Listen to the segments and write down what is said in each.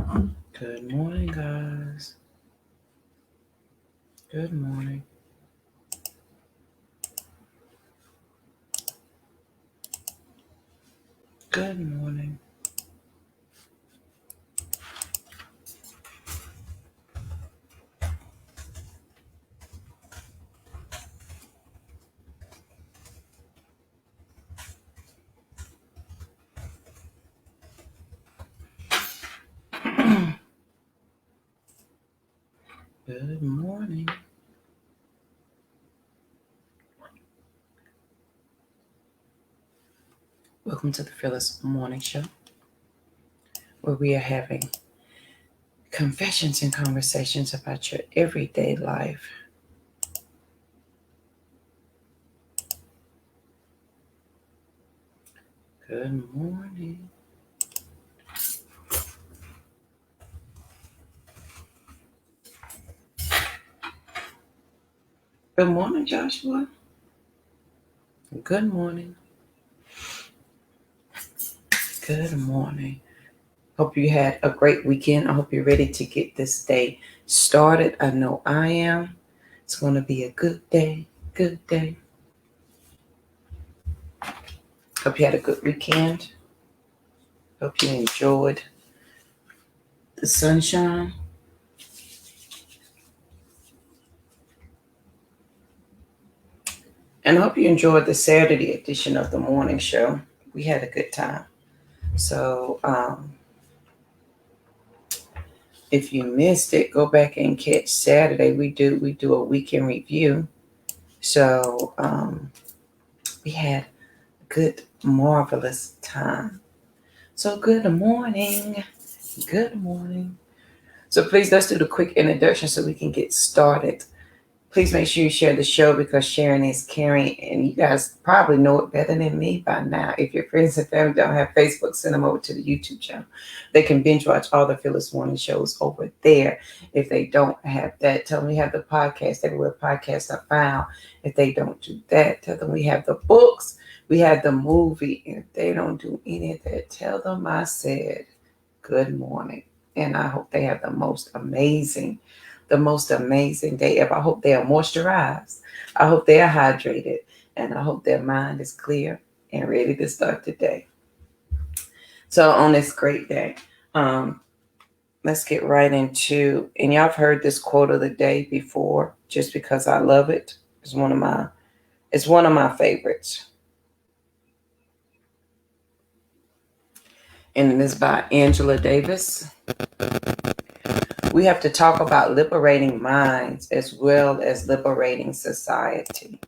Good morning, guys. Good morning. Good morning. Good morning. Welcome to the Phyllis Morning Show, where we are having confessions and conversations about your everyday life. Good morning. Good morning, Joshua. Good morning. Good morning. Hope you had a great weekend. I hope you're ready to get this day started. I know I am. It's going to be a good day. Good day. Hope you had a good weekend. Hope you enjoyed the sunshine. And I hope you enjoyed the Saturday edition of the morning show. We had a good time. So if you missed it, go back and catch Saturday. We do a weekend review. So we had a good, marvelous time. So good morning. Good morning. So please let's do the quick introduction so we can get started. Please make sure you share the show because sharing is caring, and you guys probably know it better than me by now. If your friends and family don't have Facebook, send them over to the YouTube channel. They can binge watch all the Phyllis Morning shows over there. If they don't have that, tell them we have the podcast everywhere podcasts are found. If they don't do that, tell them we have the books, we have the movie. And if they don't do any of that, tell them I said good morning. And I hope they have the most amazing day ever. I hope they are moisturized. I hope they are hydrated. And I hope their mind is clear and ready to start the day. So on this great day, let's get right into, and y'all have heard this quote of the day before, just because I love it. It's one of my favorites. And it is by Angela Davis. We have to talk about liberating minds as well as liberating society.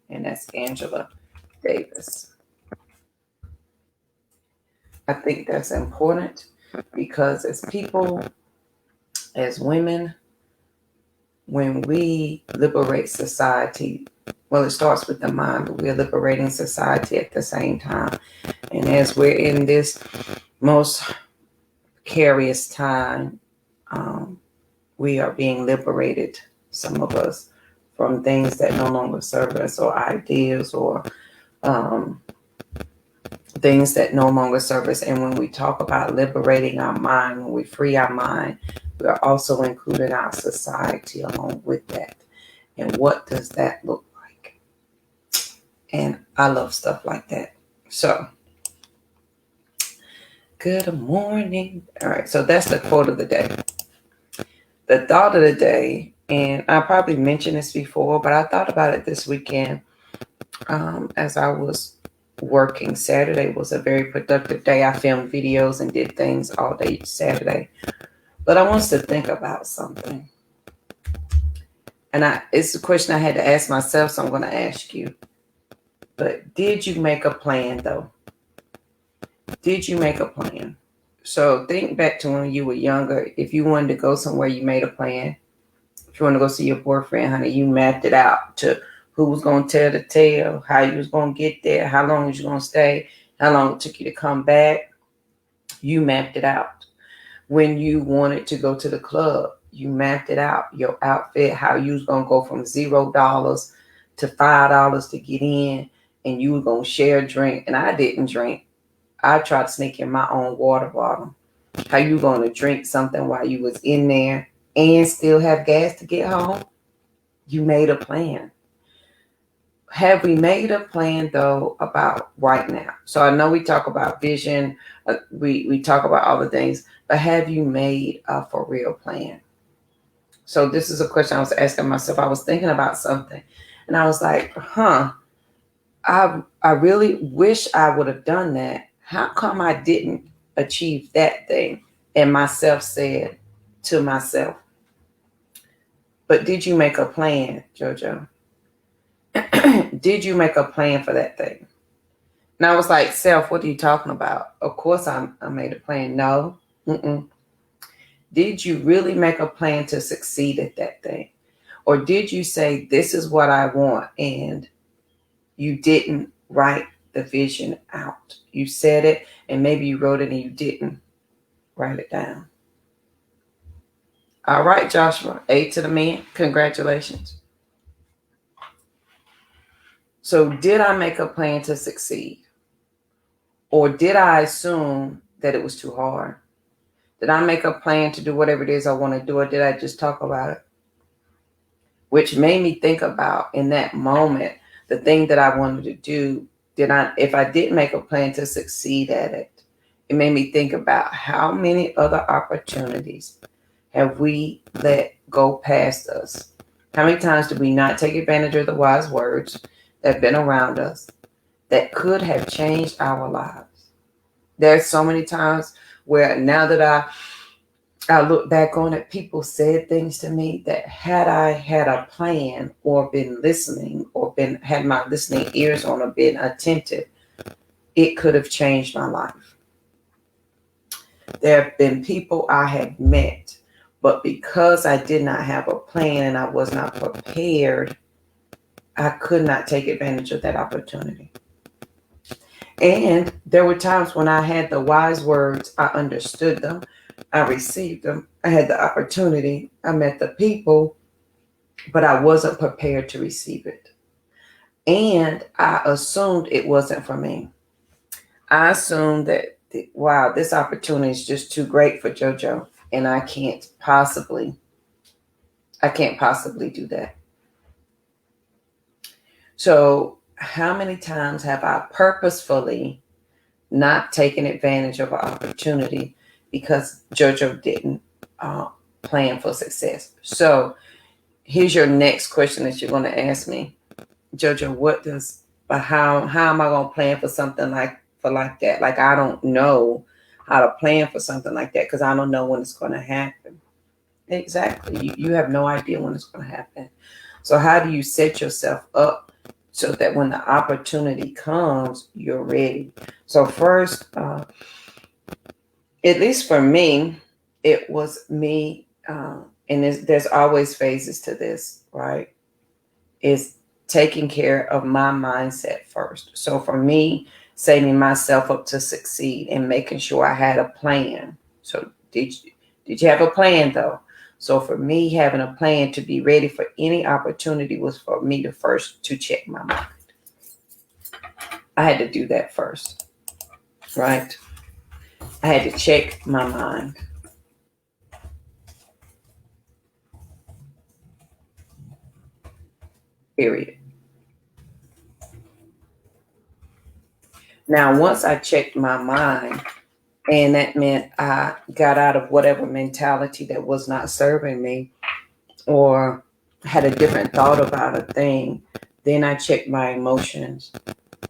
And that's Angela Davis. I think that's important because as people, as women, when we liberate society, well, it starts with the mind, but we're liberating society at the same time. And as we're in this most precarious time, we are being liberated, some of us, from things that no longer serve us, or ideas, or things that no longer serve us. And when we talk about liberating our mind, when we free our mind, we are also including our society along with that. And what does that look like? And I love stuff like that. So, good morning. All right, so that's the quote of the day. The thought of the day, and I probably mentioned this before, but I thought about it this weekend as I was working. Saturday was a very productive day. I filmed videos and did things all day Saturday. But I want us to think about something. And it's a question I had to ask myself, so I'm going to ask you. But did you make a plan, though? Did you make a plan? So think back to when you were younger. If you wanted to go somewhere, you made a plan. If you want to go see your boyfriend, honey, you mapped it out to who was going to tell the tale, how you was going to get there, how long was you going to stay, how long it took you to come back. You mapped it out. When you wanted to go to the club, you mapped it out, your outfit, how you was going to go from $0 to $5 to get in, and you were going to share a drink. And I didn't drink. I tried to sneak in my own water bottle. How you going to drink something while you was in there and still have gas to get home? You made a plan. Have we made a plan though about right now? So I know we talk about vision, we talk about all the things, but have you made a for real plan? So this is a question I was asking myself. I was thinking about something, and I was like, I really wish I would have done that. How come I didn't achieve that thing? And myself said to myself, but did you make a plan, JoJo? Did you make a plan for that thing? And I was like, self, what are you talking about? Of course I made a plan. No. Mm-mm. Did you really make a plan to succeed at that thing? Or did you say, this is what I want, and you didn't write the vision out? You said it, and maybe you wrote it and you didn't write it down. All right, Joshua, 8 to the man. Congratulations. So did I make a plan to succeed? Or did I assume that it was too hard? Did I make a plan to do whatever it is I want to do, or did I just talk about it? Which made me think about, in that moment, the thing that I wanted to do. If I didn't make a plan to succeed at it, it made me think about how many other opportunities have we let go past us? How many times did we not take advantage of the wise words that have been around us that could have changed our lives? There's so many times where now that I look back on it, people said things to me that had I had a plan or been listening or had my listening ears on or been attentive, it could have changed my life. There have been people I have met, but because I did not have a plan and I was not prepared, I could not take advantage of that opportunity. And there were times when I had the wise words, I understood them, I received them, I had the opportunity, I met the people, but I wasn't prepared to receive it. And I assumed it wasn't for me. I assumed that, wow, this opportunity is just too great for JoJo, and I can't possibly do that. So how many times have I purposefully not taken advantage of an opportunity because JoJo didn't plan for success? So here's your next question that you're going to ask me. JoJo, how am I going to plan for something like that? Like, I don't know how to plan for something like that because I don't know when it's going to happen. Exactly. You have no idea when it's going to happen. So how do you set yourself up so that when the opportunity comes, you're ready? So first, at least for me, it was me, and there's always phases to this, right? Is taking care of my mindset first. So for me, setting myself up to succeed and making sure I had a plan. So did you have a plan though? So for me, having a plan to be ready for any opportunity was for me to check my mind. I had to do that first, right? I had to check my mind. Period. Now, once I checked my mind, and that meant I got out of whatever mentality that was not serving me or had a different thought about a thing, then I checked my emotions,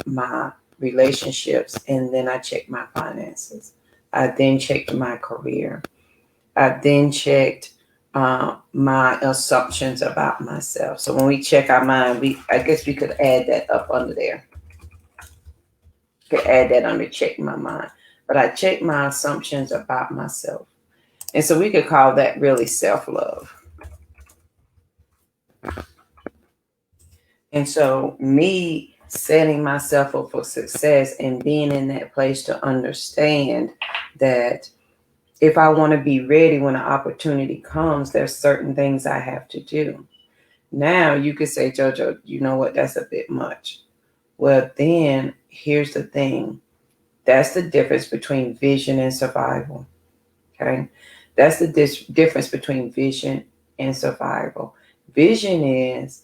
my relationships, and then I checked my finances. I then checked my career. I then checked my assumptions about myself. So when we check our mind, I guess we could add that up under there. Could add that under check my mind. But I checked my assumptions about myself. And so we could call that really self-love. And so me setting myself up for success and being in that place to understand that if I want to be ready when an opportunity comes, there's certain things I have to do. Now you could say, JoJo, you know what, that's a bit much. Well, then here's the thing. That's the difference between vision and survival. Okay. That's the difference between vision and survival. Vision is,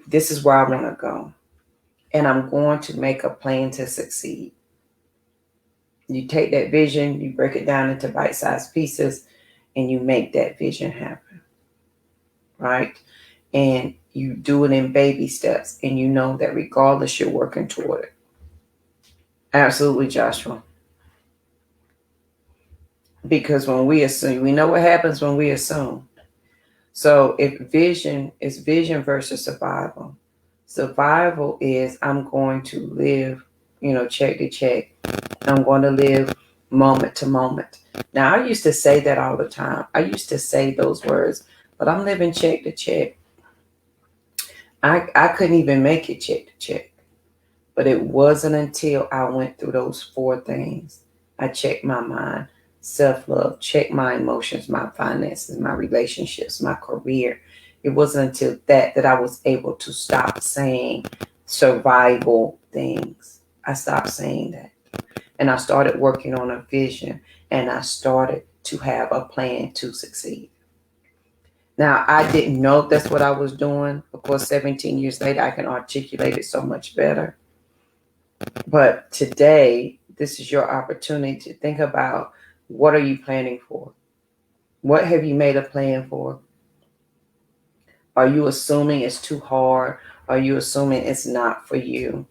this is where I want to go, and I'm going to make a plan to succeed. You take that vision, you break it down into bite-sized pieces, and you make that vision happen, right? And you do it in baby steps, and you know that regardless, you're working toward it. Absolutely, Joshua. Because when we assume, we know what happens when we assume. So if vision is vision versus survival, survival is I'm going to live, check to check. I'm going to live moment to moment. Now, I used to say that all the time. I used to say those words, but I'm living check to check. I couldn't even make it check to check. But it wasn't until I went through those 4 things. I checked my mind, self-love, checked my emotions, my finances, my relationships, my career. It wasn't until that I was able to stop saying survival things. I stopped saying that. And I started working on a vision, and I started to have a plan to succeed. Now, I didn't know that's what I was doing. Of course, 17 years later, I can articulate it so much better. But today, this is your opportunity to think about, what are you planning for? What have you made a plan for? Are you assuming it's too hard? Are you assuming it's not for you?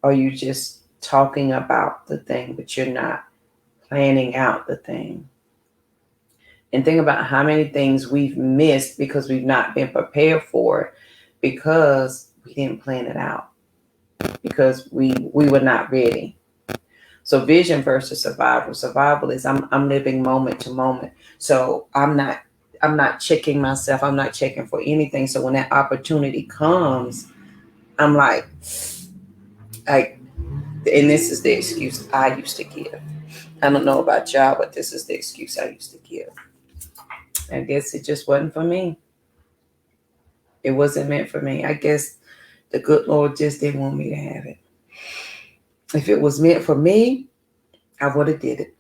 Are you just talking about the thing, but you're not planning out the thing? And think about how many things we've missed because we've not been prepared for it, because we didn't plan it out, because we were not ready. So vision versus survival. Survival is I'm living moment to moment. So I'm not checking myself. I'm not checking for anything. So when that opportunity comes, I'm like, and this is the excuse I used to give. I don't know about y'all, but this is the excuse I used to give. I guess it just wasn't for me. It wasn't meant for me. I guess the good Lord just didn't want me to have it. If it was meant for me, I would have did it.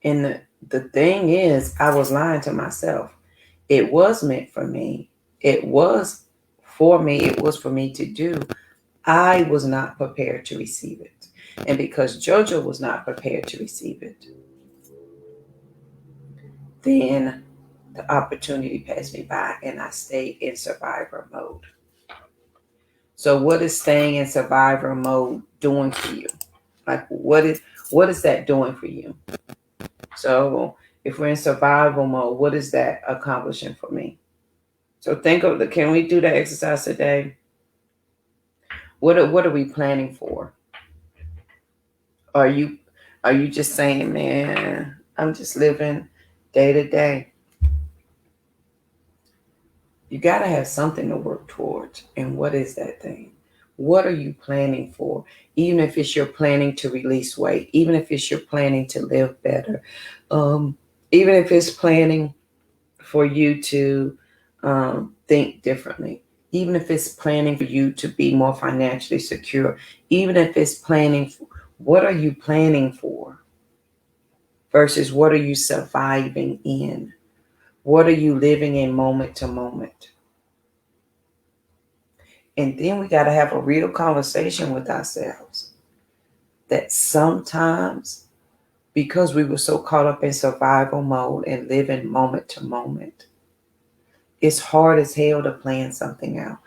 And the thing is, I was lying to myself. It was meant for me. It was for me. It was for me to do. I was not prepared to receive it. And because JoJo was not prepared to receive it, then the opportunity passed me by and I stayed in survivor mode. So what is staying in survivor mode doing for you? Like what is that doing for you? So if we're in survival mode, what is that accomplishing for me? So think of can we do that exercise today? What are we planning for? Are you just saying, man, I'm just living day to day? You got to have something to work towards. And what is that thing? What are you planning for? Even if it's you're planning to release weight, even if it's you're planning to live better, even if it's planning for you to think differently, even if it's planning for you to be more financially secure, even if it's planning, what are you planning for versus what are you surviving in? What are you living in moment to moment? And then we got to have a real conversation with ourselves that sometimes, because we were so caught up in survival mode and living moment to moment, it's hard as hell to plan something out.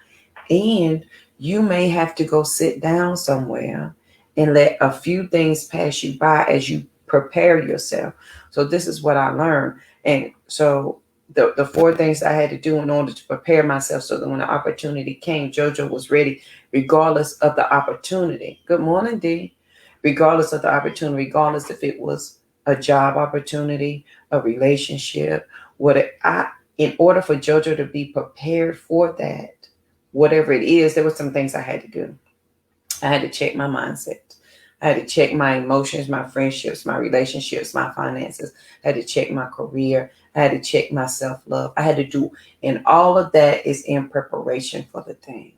And you may have to go sit down somewhere and let a few things pass you by as you prepare yourself. So this is what I learned. And so the 4 things I had to do in order to prepare myself so that when the opportunity came, JoJo was ready, regardless of the opportunity. Good morning, Dee. Regardless of the opportunity, regardless if it was a job opportunity, a relationship, in order for JoJo to be prepared for that, whatever it is, there were some things I had to do. I had to check my mindset. I had to check my emotions, my friendships, my relationships, my finances. I had to check my career. I had to check my self-love. I had to do, and all of that is in preparation for the thing.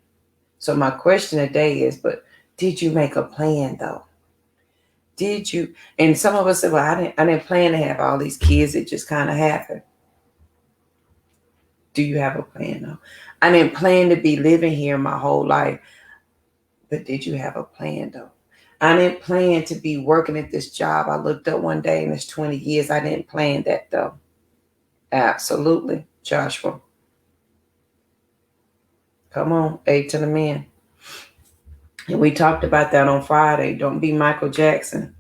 So my question today is, but did you make a plan though? Did you? And some of us said, well, I didn't plan to have all these kids. It just kind of happened. Do you have a plan though? I didn't plan to be living here my whole life, but did you have a plan though? I didn't plan to be working at this job. I looked up one day and it's 20 years. I didn't plan that though. Absolutely, Joshua. Come on, A to the men. And we talked about that on Friday. Don't be Michael Jackson,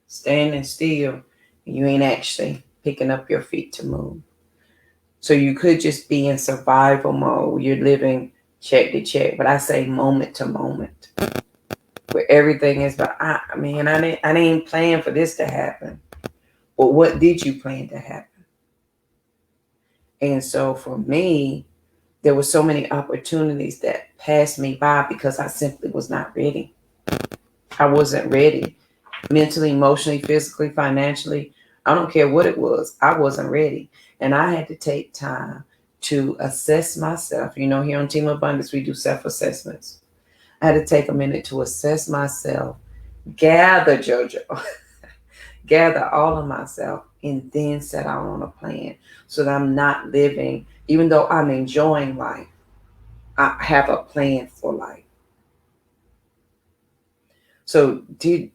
standing still, and you ain't actually picking up your feet to move. So you could just be in survival mode. You're living check to check, but I say moment to moment, where everything is. But I didn't plan for this to happen. But what did you plan to happen? And so for me, there were so many opportunities that passed me by because I simply was not ready. I wasn't ready. Mentally, emotionally, physically, financially. I don't care what it was. I wasn't ready. And I had to take time to assess myself. You know, here on Team Abundance, we do self-assessments. I had to take a minute to assess myself, gather JoJo, gather all of myself, and then set out on a plan so that I'm not living, even though I'm enjoying life, I have a plan for life. So did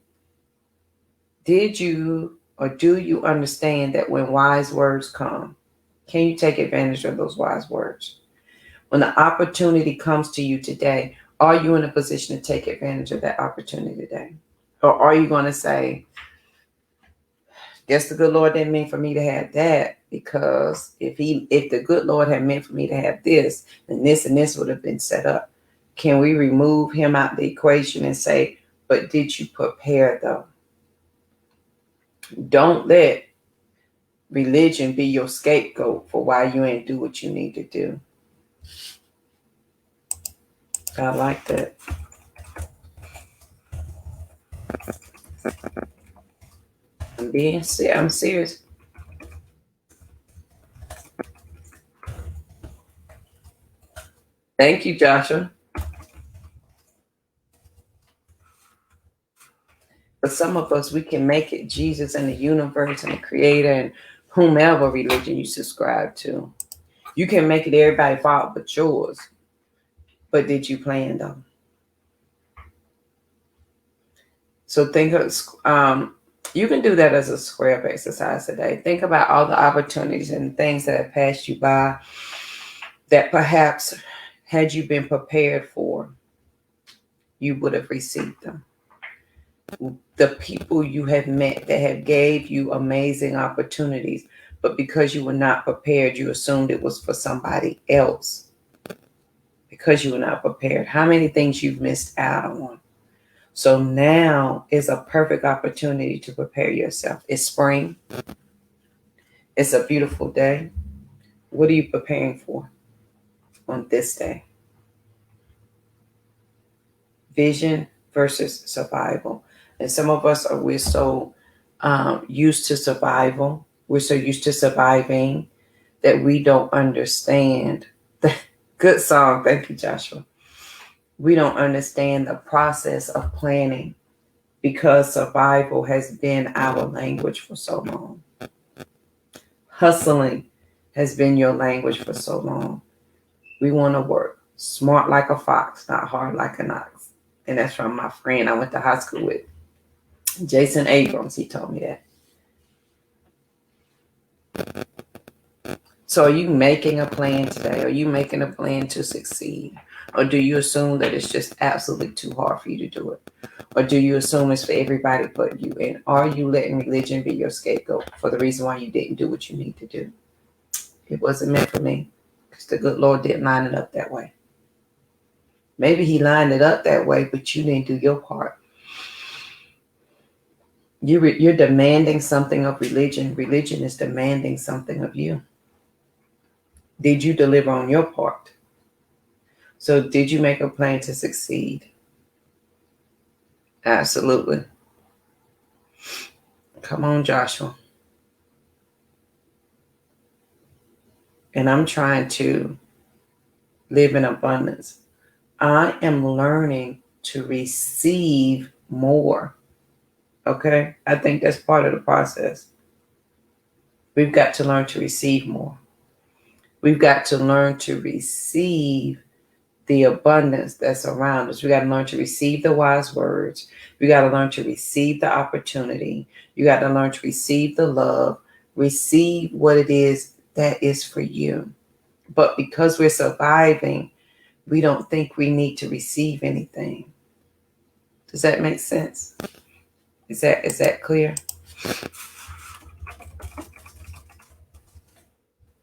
you or do you understand that when wise words come, can you take advantage of those wise words? When the opportunity comes to you today, are you in a position to take advantage of that opportunity today? Or are you going to say, guess the good Lord didn't mean for me to have that, because if the good Lord had meant for me to have this, then this and this would have been set up. Can we remove him out the equation and say, but did you prepare though? Don't let religion be your scapegoat for why you ain't do what you need to do. I like that. I'm serious. Thank you, Joshua. But some of us, we can make it Jesus and the universe and the creator and whomever religion you subscribe to. You can make it everybody's fault but yours. But did you plan though? So think of, you can do that as a square up exercise today. Think about all the opportunities and things that have passed you by that perhaps had you been prepared for, you would have received them. The people you have met that have gave you amazing opportunities, but because you were not prepared, you assumed it was for somebody else. Because you were not prepared. How many things you've missed out on? So now is a perfect opportunity to prepare yourself. It's spring. It's a beautiful day. What are you preparing for on this day? Vision versus survival. And some of us we're so used to survival. We're so used to surviving that we don't understand. Good song. Thank you, Joshua. We don't understand the process of planning because survival has been our language for so long. Hustling has been your language for so long. We want to work smart like a fox, not hard like an ox. And that's from my friend I went to high school with, Jason Abrams. He told me that. So are you making a plan today? Are you making a plan to succeed? Or do you assume that it's just absolutely too hard for you to do it? Or do you assume it's for everybody but you? And are you letting religion be your scapegoat for the reason why you didn't do what you need to do? It wasn't meant for me because the good Lord didn't line it up that way. Maybe he lined it up that way, but you didn't do your part. You're demanding something of religion. Religion is demanding something of you. Did you deliver on your part? So did you make a plan to succeed? Absolutely. Come on, Joshua. And I'm trying to live in abundance. I am learning to receive more. Okay? I think that's part of the process. We've got to learn to receive more. We've got to learn to receive the abundance that's around us. We got to learn to receive the wise words. We got to learn to receive the opportunity. You got to learn to receive the love, receive what it is that is for you. But because we're surviving, we don't think we need to receive anything. Does that make sense? Is that clear?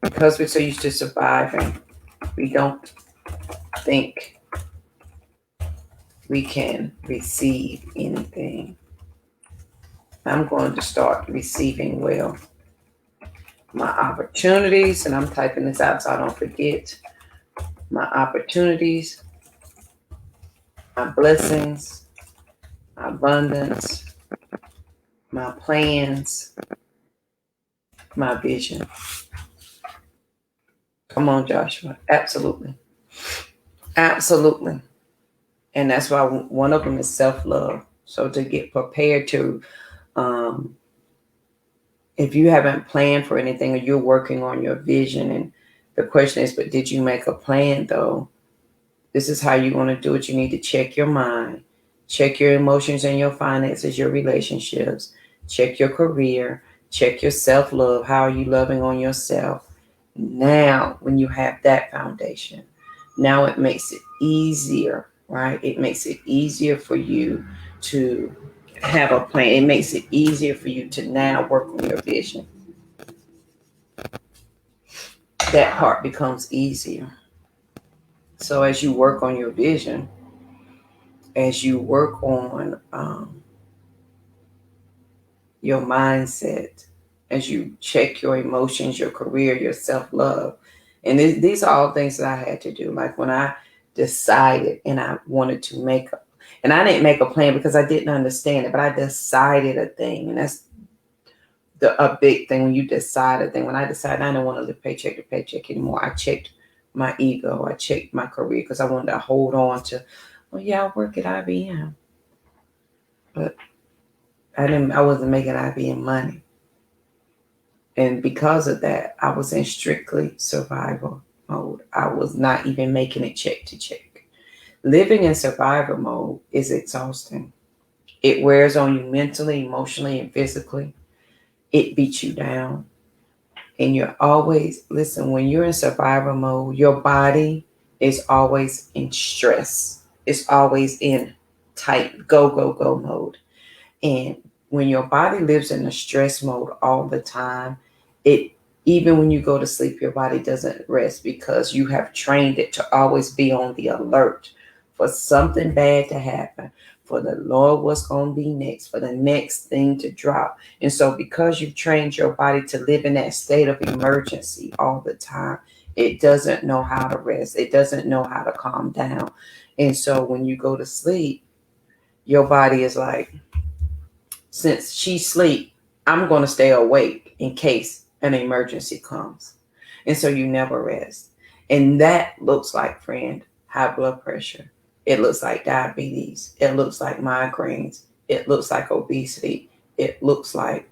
Because we're so used to surviving, we don't think we can receive anything. I'm going to start receiving well. My opportunities, and I'm typing this out so I don't forget. My opportunities, my blessings, my abundance, my plans, my vision. Come on, Joshua. Absolutely. Absolutely. And that's why one of them is self-love. So to get prepared to, if you haven't planned for anything or you're working on your vision, and the question is, but did you make a plan though? This is how you're going to do it. You need to check your mind, check your emotions and your finances, your relationships, check your career, check your self-love. How are you loving on yourself? Now, when you have that foundation, now it makes it easier, right? It makes it easier for you to have a plan. It makes it easier for you to now work on your vision. That part becomes easier. So as you work on your vision, as you work on your mindset, as you check your emotions, your career, your self-love, and these are all things that I had to do. Like when I decided and I wanted to and I didn't make a plan because I didn't understand it, but I decided a thing, and that's a big thing when you decide a thing. When I decided I didn't want to live paycheck to paycheck anymore, I checked my ego, I checked my career because I wanted to hold on to, oh yeah, I work at IBM, but I wasn't making IBM money. And because of that, I was in strictly survival mode. I was not even making it check to check. Living in survival mode is exhausting. It wears on you mentally, emotionally, and physically. It beats you down. And you're always, listen, when you're in survival mode, your body is always in stress. It's always in tight, go, go, go mode. And when your body lives in a stress mode all the time, it even when you go to sleep, your body doesn't rest because you have trained it to always be on the alert for something bad to happen, for the Lord what's going to be next, for the next thing to drop. And so because you've trained your body to live in that state of emergency all the time, it doesn't know how to rest. It doesn't know how to calm down. And so when you go to sleep, your body is like, since she's asleep, I'm going to stay awake in case an emergency comes. And so you never rest. And that looks like, friend, high blood pressure. It looks like diabetes. It looks like migraines. It looks like obesity. It looks like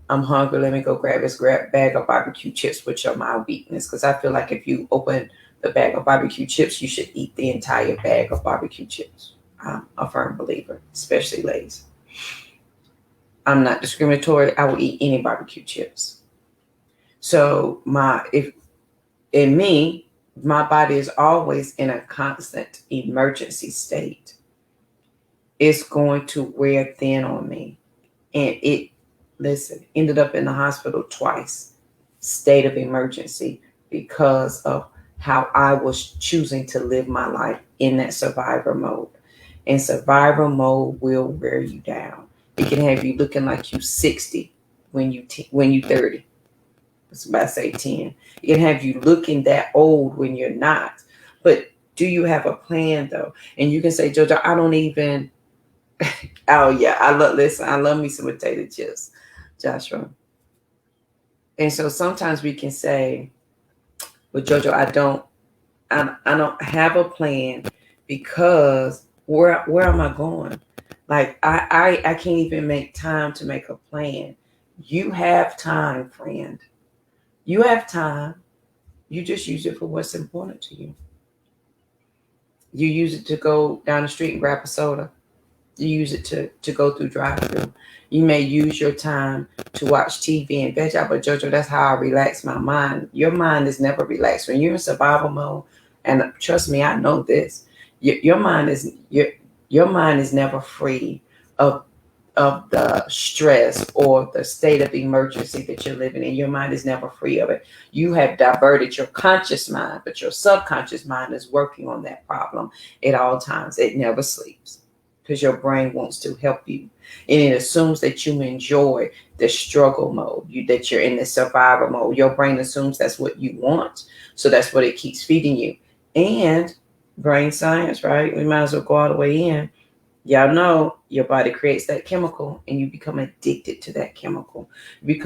I'm hungry. Let me go grab this bag of barbecue chips, which are my weakness. Because I feel like if you open the bag of barbecue chips, you should eat the entire bag of barbecue chips. I'm a firm believer, especially Lay's. I'm not discriminatory. I will eat any barbecue chips. So my body is always in a constant emergency state. It's going to wear thin on me. And ended up in the hospital twice, state of emergency, because of how I was choosing to live my life in that survivor mode. And survivor mode will wear you down. It can have you looking like you 60 when you 30. I was about to say 10. It can have you looking that old when you're not. But do you have a plan though? And you can say, Jojo, I don't even. Oh yeah, I love me some potato chips, Joshua. And so sometimes we can say, well, Jojo, I don't have a plan because where am I going? Like I can't even make time to make a plan. You have time, friend. You have time. You just use it for what's important to you. You use it to go down the street and grab a soda. You use it to go through drive-through. You may use your time to watch TV and veg out, but Jojo, that's how I relax my mind. Your mind is never relaxed when you're in survival mode. And trust me, I know this. Your mind is your mind is never free of the stress or the state of emergency that you're living in. Your mind is never free of it. You have diverted your conscious mind, but your subconscious mind is working on that problem at all times. It never sleeps because your brain wants to help you. And it assumes that you enjoy the struggle mode, that you're in the survival mode. Your brain assumes that's what you want. So that's what it keeps feeding you. And brain science, right? We might as well go all the way in. Y'all know your body creates that chemical and you become addicted to that chemical. You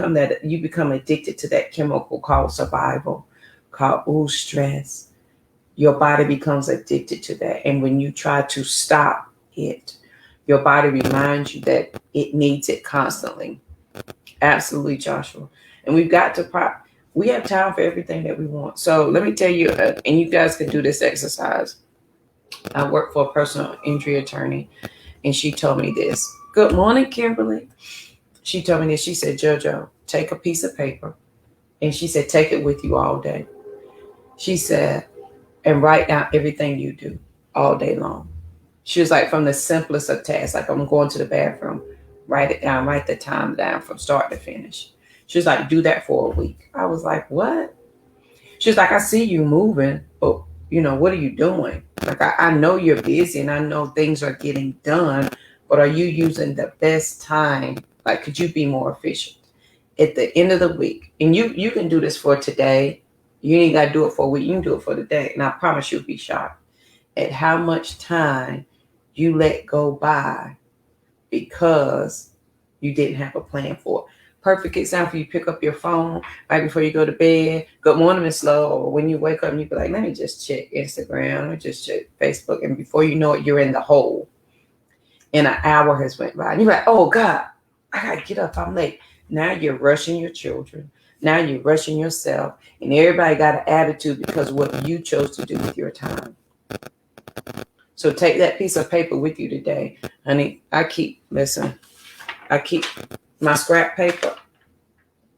become addicted to that chemical called survival, called stress. Your body becomes addicted to that. And when you try to stop it, your body reminds you that it needs it constantly. Absolutely, Joshua. And we have time for everything that we want. So let me tell you, and you guys can do this exercise. I work for a personal injury attorney, and she told me this. Good morning, Kimberly. She told me this. She said, Jojo, take a piece of paper. And she said, take it with you all day. She said, and write down everything you do all day long. She was like, from the simplest of tasks, like I'm going to the bathroom, write it down, write the time down from start to finish. She was like, do that for a week. I was like, what? She was like, I see you moving, but what are you doing? Like, I know you're busy and I know things are getting done, but are you using the best time? Like, could you be more efficient at the end of the week? And you can do this for today. You ain't got to do it for a week. You can do it for the day. And I promise you'll be shocked at how much time you let go by because you didn't have a plan for it. Perfect example, you pick up your phone right before you go to bed. Good morning, Miss Lowe. Or when you wake up, you be like, let me just check Instagram. Let me just check Facebook. And before you know it, you're in the hole. And an hour has went by. And you're like, oh, God, I got to get up. I'm late. Now you're rushing your children. Now you're rushing yourself. And everybody got an attitude because of what you chose to do with your time. So take that piece of paper with you today. Honey, I keep my scrap paper.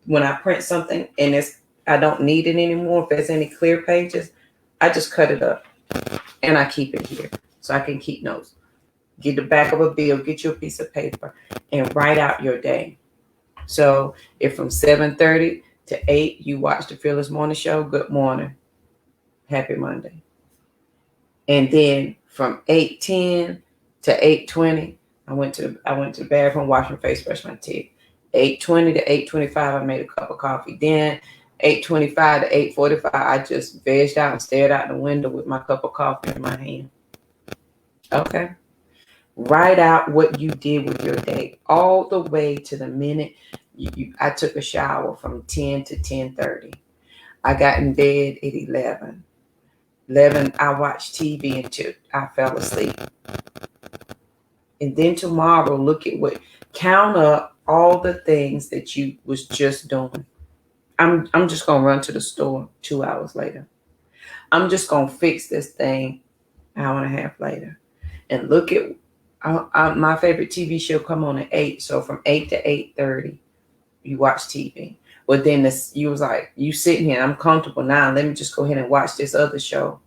When I print something and I don't need it anymore, if there's any clear pages, I just cut it up and I keep it here so I can keep notes. Get the back of a bill, get you a piece of paper and write out your day. So if from 7:30 to 8 you watch the Fearless Morning Show, good morning. Happy Monday. And then from 8:10 to 8:20, I went to the bathroom, washed my face, brushed my teeth. 8:20 to 8:25, I made a cup of coffee. Then 8:25 to 8:45, I just vegged out and stared out the window with my cup of coffee in my hand. Okay. Write out what you did with your day all the way to the minute I took a shower from 10 to 10:30. I got in bed at 11. 11, I watched TV until I fell asleep. And then tomorrow, count up all the things that you was just doing. I'm just going to run to the store 2 hours later. I'm just going to fix this thing an hour and a half later. And look at my favorite TV show come on at 8. So from 8 to 8:30, you watch TV. But then you was like, you sitting here, I'm comfortable now. Let me just go ahead and watch this other show,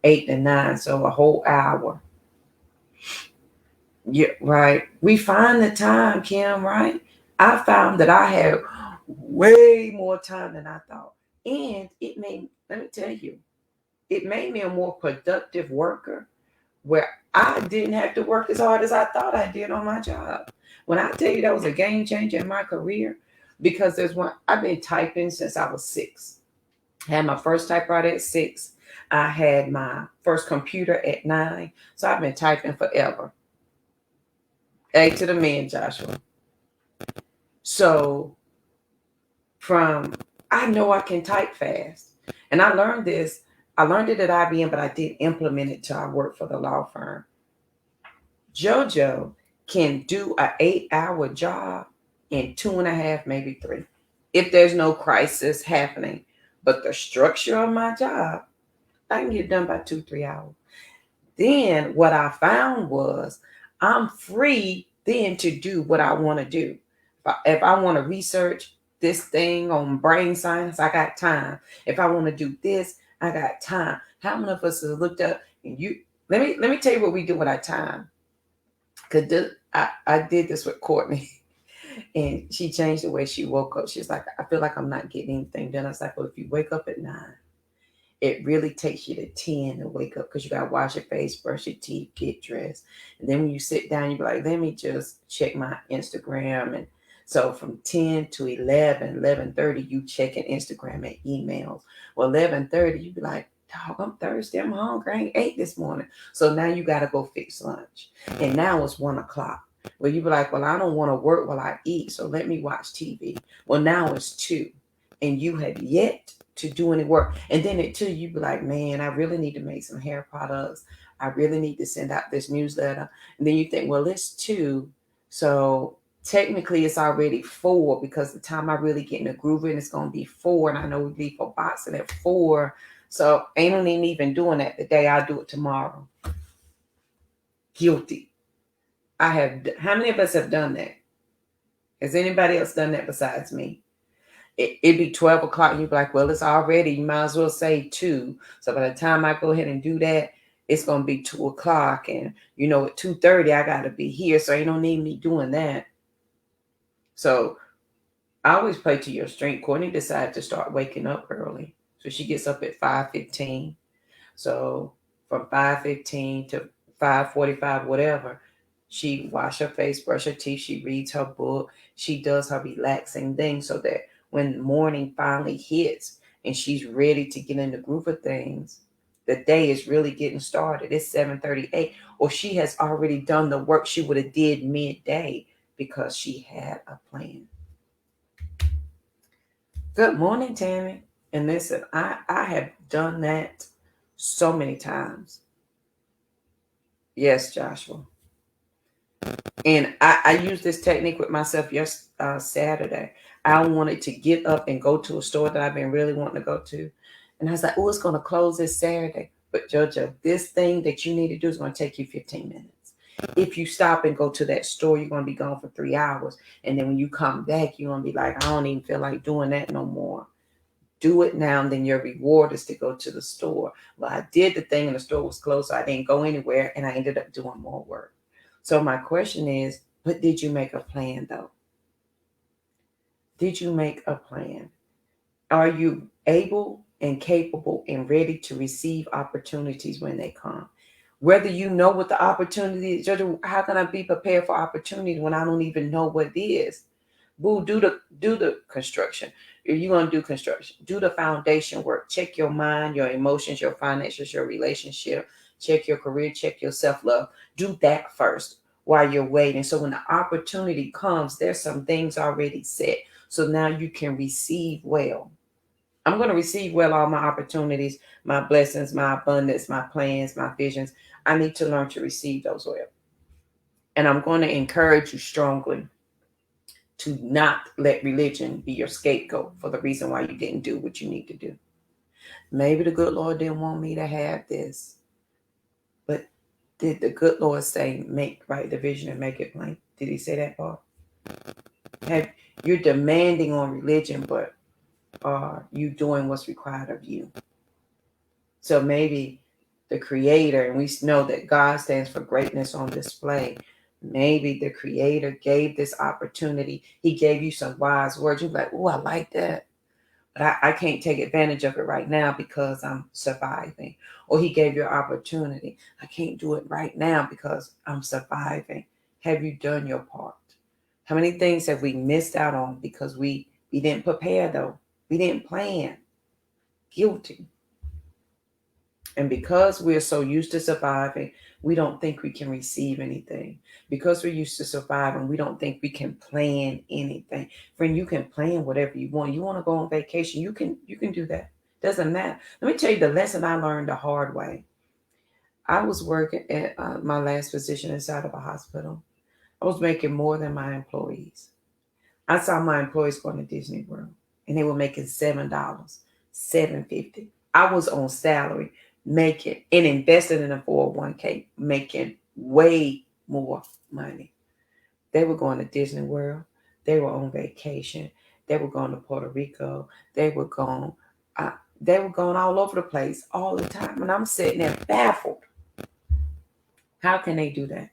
8 to 9. So a whole hour. Yeah, right. We find the time, Kim, right? I found that I had way more time than I thought. And let me tell you, it made me a more productive worker where I didn't have to work as hard as I thought I did on my job. When I tell you that was a game changer in my career, because I've been typing since I was 6. I had my first typewriter at 6. I had my first computer at 9. So I've been typing forever. A to the man, Joshua. So I know I can type fast. And I learned this. I learned it at IBM, but I did implement it till I worked for the law firm. Jojo can do an 8-hour job in 2.5, maybe 3. If there's no crisis happening. But the structure of my job, I can get done by 2-3 hours. Then what I found was I'm free then to do what I want to do. If I want to research this thing on brain science, I got time. If I want to do this, I got time. How many of us have looked up and you let me tell you what we do with our time. Cause I did this with Courtney. And she changed the way she woke up. She's like, I feel like I'm not getting anything done. I was like, well, if you wake up at 9, it really takes you to 10 to wake up because you got to wash your face, brush your teeth, get dressed. And then when you sit down, you be like, let me just check my Instagram. And so from 10 to 11:30, you checking Instagram and emails. Well, 11:30, you be like, dog, I'm thirsty. I'm hungry. I ain't ate this morning. So now you got to go fix lunch. And now it's 1 o'clock. Well, you be like, well, I don't want to work while I eat. So let me watch TV. Well, now it's 2 and you have yet to do any work. And then at 2, you be like, man, I really need to make some hair products. I really need to send out this newsletter. And then you think, well, it's 2. So technically it's already 4 because the time I really get in the groove in, it's going to be 4. And I know we leave for boxing at 4. So ain't no need even doing that today. I'll do it tomorrow. Guilty. How many of us have done that? Has anybody else done that besides me? It'd be 12 o'clock and you'd be like, well, it's already, you might as well say 2. So by the time I go ahead and do that, it's going to be 2 o'clock. And, at 2:30, I got to be here. So you don't need me doing that. So I always play to your strength. Courtney decided to start waking up early. So she gets up at 5:15. So from 5:15 to 5:45, whatever, she wash her face, brush her teeth, she reads her book, she does her relaxing thing so that when morning finally hits and she's ready to get in the groove of things, the day is really getting started. It's 7:38, or she has already done the work she would have did midday because she had a plan. Good morning, Tammy. And listen, I have done that so many times. Yes, Joshua. And I used this technique with myself Saturday. I wanted to get up and go to a store that I've been really wanting to go to. And I was like, oh, it's going to close this Saturday. But JoJo, this thing that you need to do is going to take you 15 minutes. If you stop and go to that store, you're going to be gone for 3 hours. And then when you come back, you're going to be like, I don't even feel like doing that no more. Do it now, and then your reward is to go to the store. Well, I did the thing and the store was closed, so I didn't go anywhere, and I ended up doing more work. So my question is, but did you make a plan, though? Did you make a plan? Are you able and capable and ready to receive opportunities when they come? Whether you know what the opportunity is, how can I be prepared for opportunity when I don't even know what it is? Boo, do the construction. If you're going to do construction, do the foundation work. Check your mind, your emotions, your finances, your relationship. Check your career, check your self-love. Do that first while you're waiting. So when the opportunity comes, there's some things already set. So now you can receive well. I'm going to receive well all my opportunities, my blessings, my abundance, my plans, my visions. I need to learn to receive those well. And I'm going to encourage you strongly to not let religion be your scapegoat for the reason why you didn't do what you need to do. Maybe the good Lord didn't want me to have this. But did the good Lord say, write the vision and make it plain? Did he say that part? You're demanding on religion, but are you doing what's required of you? So maybe the creator, and we know that God stands for greatness on display. Maybe the creator gave this opportunity. He gave you some wise words. You're like, oh, I like that. But I can't take advantage of it right now because I'm surviving. Or he gave you an opportunity. I can't do it right now because I'm surviving. Have you done your part? How many things have we missed out on because we didn't prepare, though? We didn't plan. Guilty. And because we're so used to surviving, we don't think we can receive anything. Because we're used to surviving, we don't think we can plan anything. Friend, you can plan whatever you want. You want to go on vacation, you can do that. Doesn't matter. Let me tell you the lesson I learned the hard way. I was working at my last position inside of a hospital. I was making more than my employees. I saw my employees going to Disney World and they were making $7, $7.50. I was on salary making and invested in a 401k, making way more money. They were going to Disney World. They were on vacation. They were going to Puerto Rico. They were going. They were going all over the place all the time, and I'm sitting there baffled. How can they do that?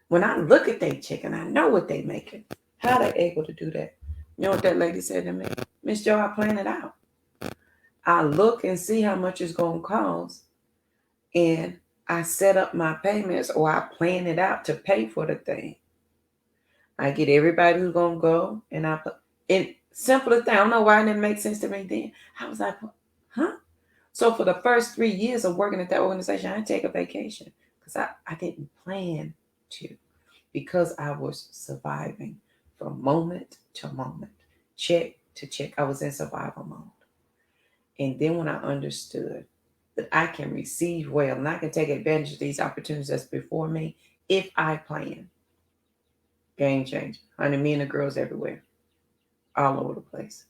When I look at their chicken, I know what they making. How they able to do that? You know what that lady said to me? Miss Joe, I plan it out. I look and see how much it's going to cost, and I set up my payments or I plan it out to pay for the thing. I get everybody who's going to go, and I put in simplest thing. I don't know why it didn't make sense to me then. I was like, huh? So for the first 3 years of working at that organization, I didn't take a vacation because I didn't plan to, because I was surviving from moment to moment, check to check. I was in survival mode. And then when I understood that I can receive well and I can take advantage of these opportunities that's before me if I plan. Game changer. Honey, me and the girls everywhere. All over the place.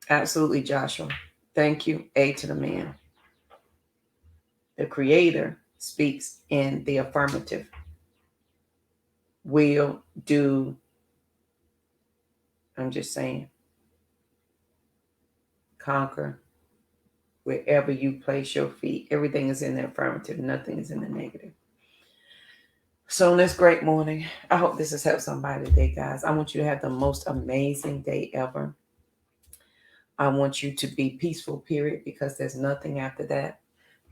Absolutely, Joshua. Thank you. A to the man. The Creator speaks in the affirmative. Will, do. I'm just saying. Conquer. Wherever you place your feet, everything is in the affirmative. Nothing is in the negative. So on this great morning, I hope this has helped somebody today, guys. I want you to have the most amazing day ever. I want you to be peaceful, period, because there's nothing after that.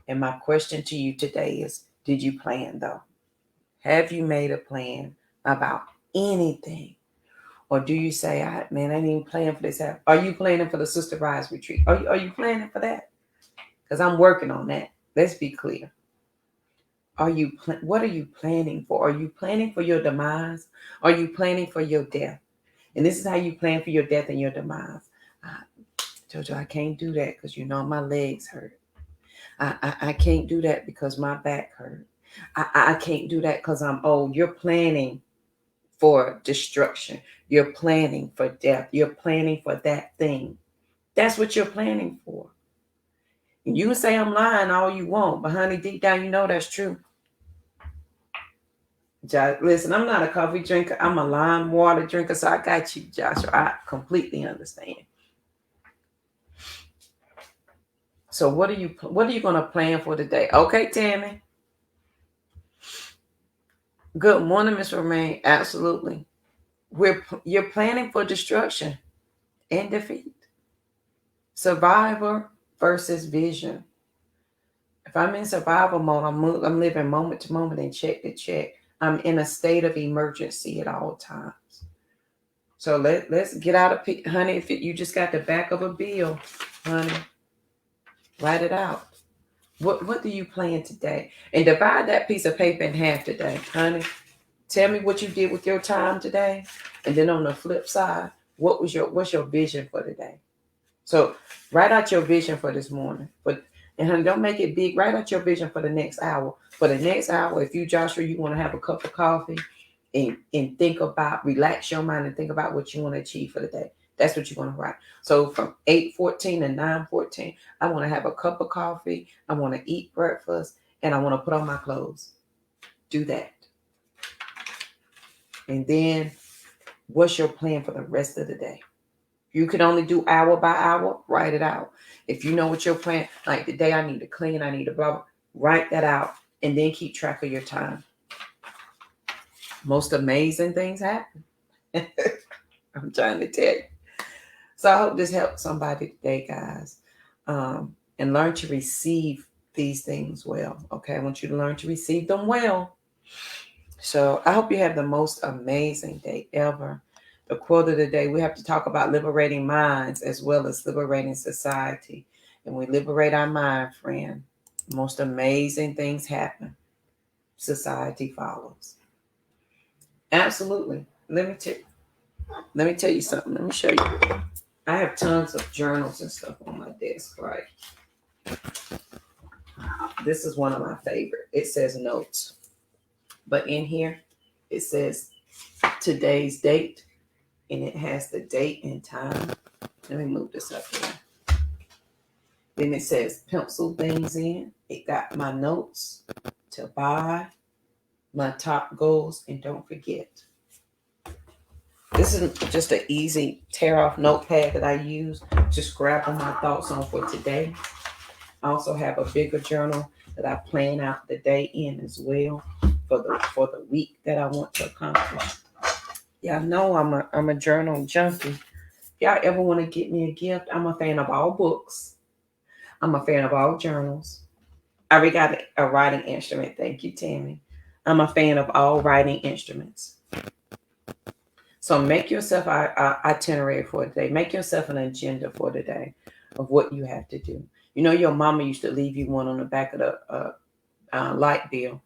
And my question to you today is, did you plan though? Have you made a plan about anything? Or do you say, I ain't even planning for this? Are you planning for the Sister Rise retreat? Are you planning for that? Because I'm working on that. Let's be clear. What are you planning for? Are you planning for your demise? Are you planning for your death? And this is how you plan for your death and your demise. Jojo, I can't do that because my legs hurt. I can't do that because my back hurt. I can't do that because I'm old. You're planning for destruction. You're planning for death. You're planning for that thing. That's what you're planning for. And you can say I'm lying all you want, but honey, deep down, that's true. Listen, I'm not a coffee drinker. I'm a lime water drinker, so I got you, Joshua. I completely understand. So what are you going to plan for today? Okay, Tammy. Good morning, Miss Romaine. Absolutely. You're planning for destruction and defeat. Survivor versus vision. If I'm in survival mode, I'm living moment to moment and check to check. I'm in a state of emergency at all times. So let's get out of, honey, if you just got the back of a bill, honey, write it out. What do you plan today? And divide that piece of paper in half today, honey. Tell me what you did with your time today. And then on the flip side, what's your vision for today? So write out your vision for this morning. And honey, don't make it big. Write out your vision for the next hour. For the next hour, if you, Joshua, you want to have a cup of coffee and think about, relax your mind and think about what you want to achieve for the day. That's what you're going to write. So from 8:14 to 9:14, I want to have a cup of coffee. I want to eat breakfast and I want to put on my clothes. Do that. And then what's your plan for the rest of the day? You can only do hour by hour, write it out. If you know what your plan, like today I need to clean, I need to blah, blah, write that out and then keep track of your time. Most amazing things happen. I'm trying to tell you. So I hope this helped somebody today, guys. And learn to receive these things well. Okay, I want you to learn to receive them well. So I hope you have the most amazing day ever. The quote of the day, we have to talk about liberating minds as well as liberating society. And we liberate our mind, friend. The most amazing things happen. Society follows. Absolutely. Let me tell you something. Let me show you. I have tons of journals and stuff on my desk, right? This is one of my favorite. It says notes. But in here, it says today's date, and it has the date and time. Let me move this up here. Then it says pencil things in. It got my notes to buy, my top goals, and don't forget. This is just an easy tear off notepad that I use to scrap on my thoughts on for today. I also have a bigger journal that I plan out the day in as well for the week that I want to accomplish. Y'all know I'm a journal junkie. If y'all ever want to get me a gift, I'm a fan of all books. I'm a fan of all journals. I already got a writing instrument. Thank you, Tammy. I'm a fan of all writing instruments. So make yourself an itinerary for today. Make yourself an agenda for today of what you have to do. You know, your mama used to leave you one on the back of the light bill.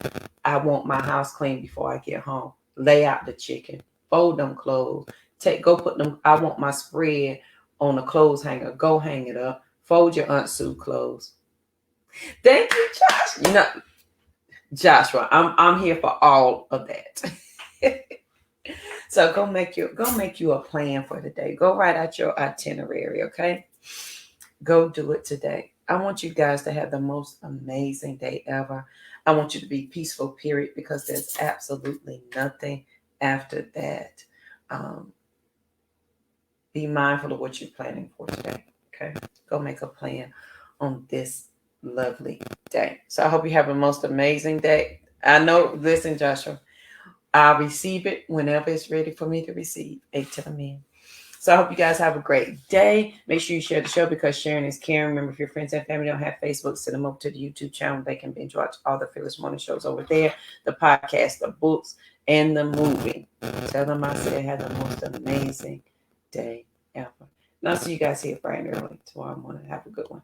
I want my house clean before I get home. Lay out the chicken. Fold them clothes. Go put them. I want my spread on the clothes hanger. Go hang it up. Fold your Aunt Sue clothes. Thank you, Josh. You know, Joshua, I'm here for all of that. So go make you a plan for the day. Go write out your itinerary, okay? Go do it today. I want you guys to have the most amazing day ever. I want you to be peaceful, period, because there's absolutely nothing after that. Be mindful of what you're planning for today, okay? Go make a plan on this lovely day. So I hope you have a most amazing day. I know, listen, Joshua, I'll receive it whenever it's ready for me to receive. 8 to the man. So I hope you guys have a great day. Make sure you share the show because sharing is caring. Remember, if your friends and family don't have Facebook, send them over to the YouTube channel. They can binge watch all the Fearless Morning shows over there, the podcast, the books, and the movie. Tell them I said have the most amazing day ever. And I'll see you guys here bright and early tomorrow morning. Have a good one.